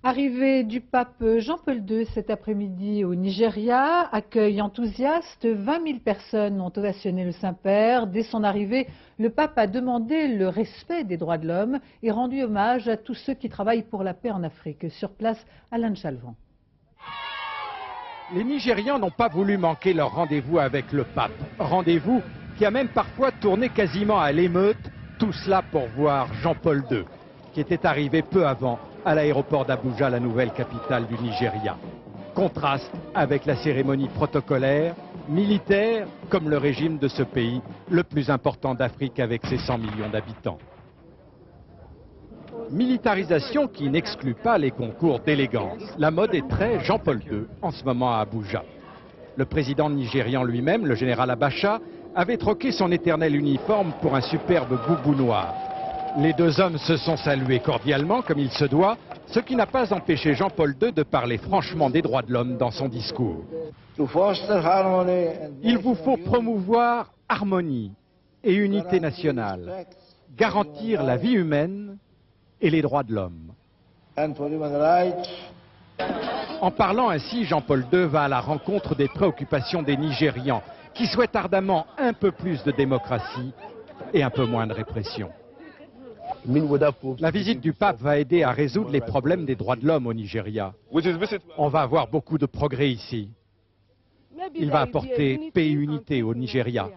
Arrivée du pape Jean-Paul II cet après-midi au Nigeria, accueil enthousiaste, 20 000 personnes ont ovationné le Saint-Père. Dès son arrivée, le pape a demandé le respect des droits de l'homme et rendu hommage à tous ceux qui travaillent pour la paix en Afrique. Sur place, Alain Chalvran. Les Nigérians n'ont pas voulu manquer leur rendez-vous avec le pape. Rendez-vous qui a même parfois tourné quasiment à l'émeute, tout cela pour voir Jean-Paul II, qui était arrivé peu avant à l'aéroport d'Abuja, la nouvelle capitale du Nigeria. Contraste avec la cérémonie protocolaire, militaire, comme le régime de ce pays, le plus important d'Afrique avec ses 100 millions d'habitants. Militarisation qui n'exclut pas les concours d'élégance. La mode est très Jean-Paul II en ce moment à Abuja. Le président nigérian lui-même, le général Abacha, avait troqué son éternel uniforme pour un superbe boubou noir. Les deux hommes se sont salués cordialement, comme il se doit, ce qui n'a pas empêché Jean-Paul II de parler franchement des droits de l'homme dans son discours. Il vous faut promouvoir harmonie et unité nationale, garantir la vie humaine et les droits de l'homme. En parlant ainsi, Jean-Paul II va à la rencontre des préoccupations des Nigérians, qui souhaitent ardemment un peu plus de démocratie et un peu moins de répression. La visite du pape va aider à résoudre les problèmes des droits de l'homme au Nigeria. On va avoir beaucoup de progrès ici. Il va apporter paix et unité au Nigeria.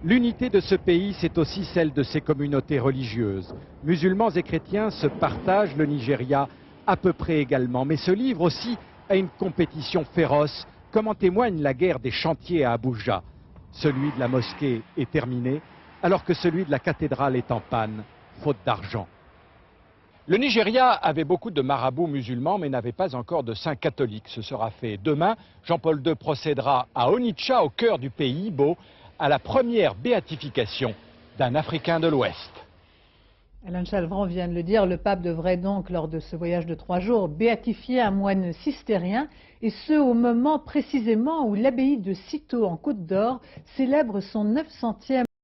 L'unité de ce pays, c'est aussi celle de ses communautés religieuses. Musulmans et chrétiens se partagent le Nigeria à peu près également, mais se livrent aussi à une compétition féroce, comme en témoigne la guerre des chantiers à Abuja. Celui de la mosquée est terminé, alors que celui de la cathédrale est en panne, faute d'argent. Le Nigeria avait beaucoup de marabouts musulmans, mais n'avait pas encore de saints catholiques. Ce sera fait demain. Jean-Paul II procédera à Onitsha, au cœur du pays Igbo, à la première béatification d'un Africain de l'Ouest. Alain Chalvran vient de le dire, le pape devrait donc, lors de ce voyage de 3 jours, béatifier un moine cistérien, et ce au moment précisément où l'abbaye de Cîteaux en Côte d'Or célèbre son 900e